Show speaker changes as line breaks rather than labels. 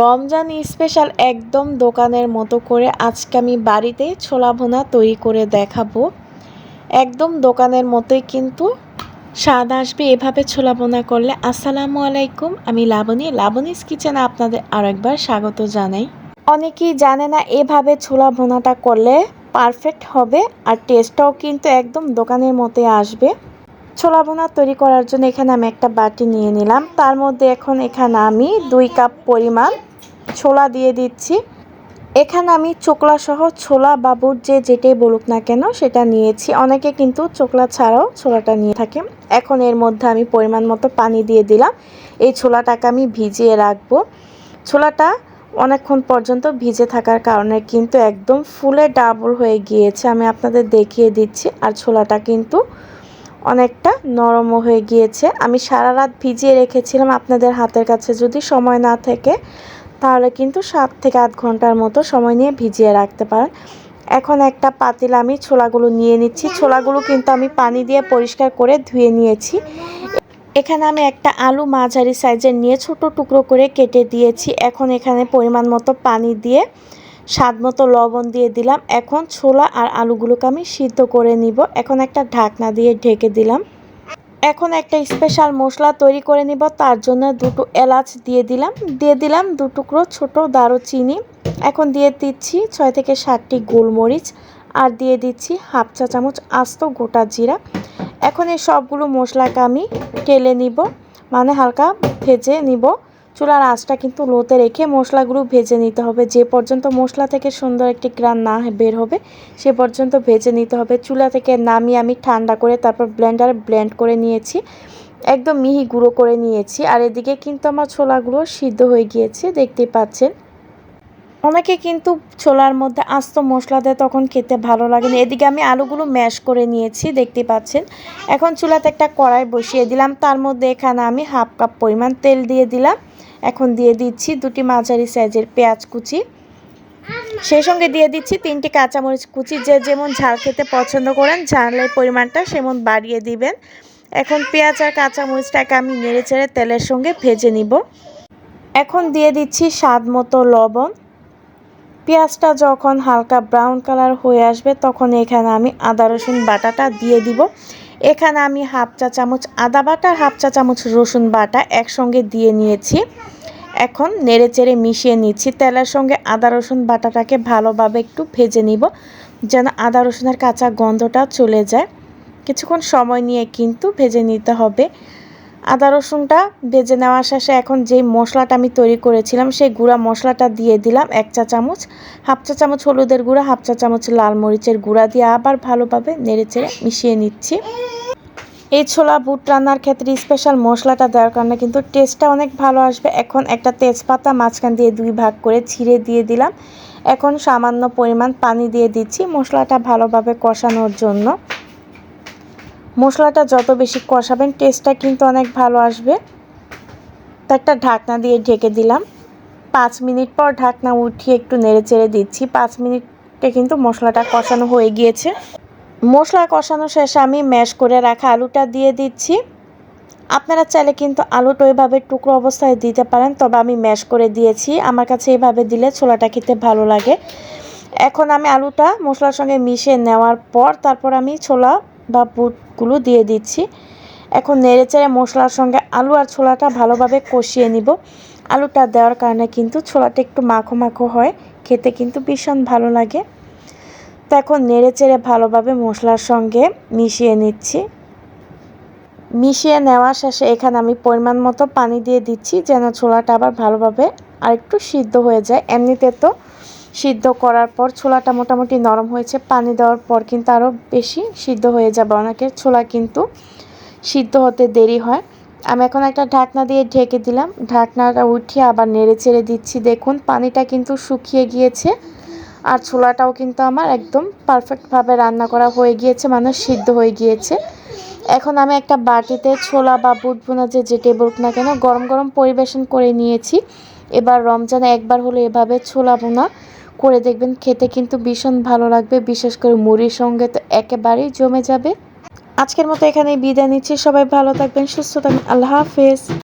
Ramzan special একদম দোকানের মতো করে আজকে আমি বাড়িতে ছোলা ভুনা তৈরি করে দেখাবো। একদম দোকানের মতোই কিন্তু স্বাদ আসবে এভাবে ছোলা ভুনা করলে। আসসালামু আলাইকুম, আমি লাবণীস কিচেনে আপনাদের আরেকবার স্বাগত জানাই। অনেকেই জানে না এভাবে ছোলা ভুনাটা করলে পারফেক্ট হবে আর টেস্টটাও কিন্তু একদম দোকানের মতোই আসবে। ছোলা ভুনা তৈরি করার জন্য এখানে আমি একটা বাটি নিয়ে নিলাম, তার মধ্যে এখানে আমি 2 কাপ পরিমাণ ছোলা দিয়ে দিচ্ছি। এখানে আমি চোকলা সহ ছোলা বা বুট যেটাই বলুক না কেন সেটা নিয়েছি। অনেকে কিন্তু চোকলা ছাড়াও ছোলাটা নিয়ে থাকে। এখন এর মধ্যে আমি পরিমাণ মতো পানি দিয়ে দিলাম। এই ছোলাটাকে আমি ভিজিয়ে রাখবো। ছোলাটা অনেকক্ষণ পর্যন্ত ভিজে থাকার কারণে কিন্তু একদম ফুলে ডাবল হয়ে গিয়েছে, আমি আপনাদের দেখিয়ে দিচ্ছি। আর ছোলাটা কিন্তু অনেকটা নরমও হয়ে গিয়েছে। আমি সারা রাত ভিজিয়ে রেখেছিলাম। আপনাদের হাতের কাছে যদি সময় না থাকে তাহলে কিন্তু 7 থেকে 8 ঘন্টার মতো সময় নিয়ে ভিজিয়ে রাখতে পারেন। এখন একটা পাতিলে আমি ছোলাগুলো নিয়ে নিচ্ছি। ছোলাগুলো কিন্তু আমি পানি দিয়ে পরিষ্কার করে ধুয়ে নিয়েছি। এখানে আমি একটা আলু মাঝারি সাইজের নিয়ে ছোট টুকরো করে কেটে দিয়েছি। এখন এখানে পরিমাণ মতো পানি দিয়ে স্বাদ মতো লবণ দিয়ে দিলাম। এখন ছোলা আর আলুগুলোকে আমি সিদ্ধ করে নিব। এখন একটা ঢাকনা দিয়ে ঢেকে দিলাম। এখন একটা স্পেশাল মশলা তৈরি করে নিব, তার জন্য 2টো এলাচ দিয়ে দিলাম 2 টুকরো ছোট দারুচিনি। এখন দিয়ে দিচ্ছি 6 থেকে 7টি গোলমরিচ আর দিয়ে দিচ্ছি হাফ চা চামচ আস্ত গোটা জিরা। এখন এই সবগুলো মশলাকে আমি ঢেলে নিব, মানে হালকা ভেজে নিব। চুলার আঁচটা কিন্তু লোতে রেখে মশলাগুলো ভেজে নিতে হবে। যে পর্যন্ত মশলা থেকে সুন্দর একটি ঘ্রাণ না বের হবে সে পর্যন্ত ভেজে নিতে হবে। চুলা থেকে নামিয়ে আমি ঠান্ডা করে তারপর ব্লেন্ডারে ব্লেন্ড করে নিয়েছি, একদম মিহি গুঁড়ো করে নিয়েছি। আর এদিকে কিন্তু আমার ছোলাগুলো সিদ্ধ হয়ে গিয়েছে, দেখতেই পাচ্ছেন। অনেকে কিন্তু ছোলার মধ্যে আস্ত মশলা দেয়, তখন খেতে ভালো লাগে না। এদিকে আমি আলুগুলো ম্যাশ করে নিয়েছি, দেখতে পাচ্ছেন। এখন চুলাতে একটা কড়াই বসিয়ে দিলাম, তার মধ্যে এখানে আমি হাফ কাপ পরিমাণ তেল দিয়ে দিলাম। এখন দিয়ে দিচ্ছি 2টি মাঝারি সাইজের পেঁয়াজ কুচি, সেই সঙ্গে দিয়ে দিচ্ছি 3টি কাঁচামরিচ কুচি। যে যেমন ঝাল খেতে পছন্দ করেন ঝালের পরিমাণটা সেমন বাড়িয়ে দিবেন। এখন পেঁয়াজ আর কাঁচামরিচটাকে আমি নেড়েচেড়ে তেলের সঙ্গে ভেজে নিব। এখন দিয়ে দিচ্ছি স্বাদ মতো লবণ। পেঁয়াজটা যখন হালকা ব্রাউন কালার হয়ে আসবে তখন এখানে আমি আদা রসুন বাটাটা দিয়ে দিব। এখানে আমি হাফ চা চামচ আদা বাটা আর হাফ চা চামচ রসুন বাটা একসঙ্গে দিয়ে নিয়েছি। এখন নেড়েচেড়ে মিশিয়ে নিচ্ছি। তেলের সঙ্গে আদা রসুন বাটাটাকে ভালোভাবে একটু ভেজে নিব, যেন আদা রসুনের কাঁচা গন্ধটা চলে যায়। কিছুক্ষণ সময় নিয়ে কিন্তু ভেজে নিতে হবে। আদা রসুনটা ভেজে নেওয়া শেষে এখন যেই মশলাটা আমি তৈরি করেছিলাম সেই গুঁড়া মশলাটা দিয়ে দিলাম 1 চা চামচ। হাফ চা চামচ হলুদের গুঁড়া, হাফ চা চামচ লাল মরিচের গুঁড়া দিয়ে আবার ভালোভাবে নেড়েচেড়ে মিশিয়ে নিচ্ছি। এই ছোলা বুট রান্নার ক্ষেত্রে স্পেশাল মশলাটা দেওয়ার কারণে কিন্তু টেস্টটা অনেক ভালো আসবে। এখন একটা তেজপাতা মাঝখান দিয়ে 2 ভাগ করে ছিঁড়ে দিয়ে দিলাম। এখন সামান্য পরিমাণ পানি দিয়ে দিচ্ছি মশলাটা ভালোভাবে কষানোর জন্য। মশলাটা যত বেশি কষাবেন টেস্টটা কিন্তু অনেক ভালো আসবে। তো একটা ঢাকনা দিয়ে ঢেকে দিলাম। 5 মিনিট পর ঢাকনা উঠিয়ে একটু নেড়েচেড়ে দিচ্ছি। 5 মিনিটে কিন্তু মশলাটা কষানো হয়ে গিয়েছে। মশলা কষানো শেষে আমি ম্যাশ করে রাখা আলুটা দিয়ে দিচ্ছি। আপনারা চাইলে কিন্তু আলুটা ওইভাবে টুকরো অবস্থায় দিতে পারেন, তবে আমি ম্যাশ করে দিয়েছি। আমার কাছে এইভাবে দিলে ছোলাটা খেতে ভালো লাগে। এখন আমি আলুটা মশলার সঙ্গে মিশিয়ে নেওয়ার পর তারপর আমি ছোলা বা বুটগুলো দিয়ে দিচ্ছি। এখন নেড়েচেড়ে মশলার সঙ্গে আলু আর ছোলাটা ভালোভাবে কষিয়ে নিব। আলুটা দেওয়ার কারণে কিন্তু ছোলাটা একটু মাখো মাখো হয়, খেতে কিন্তু ভীষণ ভালো লাগে। তো এখন নেড়েচেড়ে ভালোভাবে মশলার সঙ্গে মিশিয়ে নিচ্ছি। মিশিয়ে নেওয়া শেষে এখানে আমি পরিমাণ মতো পানি দিয়ে দিচ্ছি, যেন ছোলাটা আবার ভালোভাবে আর একটু সিদ্ধ হয়ে যায়। এমনিতে তো সিদ্ধ করার পর ছোলাটা মোটামুটি নরম হয়েছে, পানি দেওয়ার পর কিন্তু আরও বেশি সিদ্ধ হয়ে যাবে। অনেকের ছোলা কিন্তু সিদ্ধ হতে দেরি হয়। আমি এখন একটা ঢাকনা দিয়ে ঢেকে দিলাম। ঢাকনাটা উঠিয়ে আবার নেড়েচেড়ে দিচ্ছি। দেখুন পানিটা কিন্তু শুকিয়ে গিয়েছে আর ছোলাটাও কিন্তু আমার একদম পারফেক্টভাবে রান্না করা হয়ে গিয়েছে, মানে সিদ্ধ হয়ে গিয়েছে। এখন আমি একটা বাটিতে ছোলা বা বুট ভুনা যেটাই বলুক না কেন গরম গরম পরিবেশন করে নিয়েছি। এবার রমজানে একবার হলো এভাবে ছোলা ভুনা করে দেখবেন, খেতে কিন্তু ভীষণ ভালো লাগবে। বিশেষ করে মুড়ির সঙ্গে তো একেবারেই জমে যাবে। আজকের মতো এখানেই বিদায় নিচ্ছি। সবাই ভালো থাকবেন, সুস্থ থাকবেন। আল্লাহ হাফেজ।